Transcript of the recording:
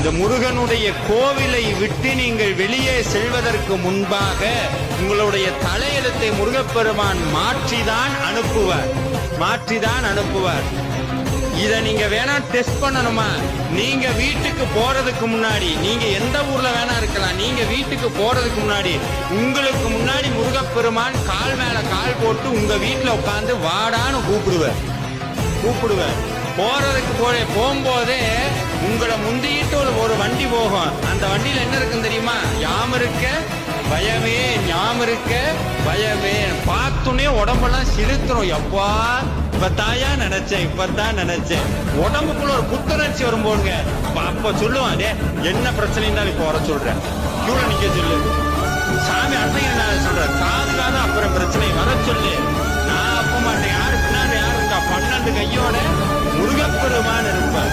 இந்த முருகனுடைய கோவிலை விட்டு நீங்கள் வெளியே செல்வதற்கு முன்பாக உங்களுடைய தலையெழுத்தை முருகப்பெருமான் மாற்றிதான் அனுப்புவார். இத நீங்க வேணா டெஸ்ட் பண்ணணுமா? நீங்க வீட்டுக்கு போறதுக்கு முன்னாடி, நீங்க எந்த ஊர்ல வேணா இருக்கலாம், நீங்க வீட்டுக்கு போறதுக்கு முன்னாடி உங்களுக்கு முன்னாடி முருகப்பெருமான் கால் மேல கால் போட்டு உங்க வீட்டுல உட்கார்ந்து வாடான்னு கூப்பிடுவேன். போறதுக்கு போகும்போதே உங்களை முந்திட்டு ஒரு வண்டி போகும். அந்த வண்டியில என்ன இருக்குன்னு தெரியுமா? யாம் இருக்க பயமே, ஞாம் இருக்க பயமே. பார்த்துனே உடம்பெல்லாம் சிலுத்துறோம். எப்பா இப்பதான் நினைச்சேன். உடம்புக்குள்ள ஒரு புத்துணர்ச்சி வரும் போடுங்க. அப்ப சொல்லுவான், டே என்ன பிரச்சனை இருந்தாலும் இப்ப வர சொல்றேன், கியூல நிக்க சொல்லு. சாமி அன்னைக்கு நான் சொல்றேன், காது அப்புறம் பிரச்சனை வர சொல்லு. நான் அப்ப மாட்டேன். யாரு பின்னாடி யாரு இருக்கா? 12 கையோட முருகப்பெருமான் இருப்பார்.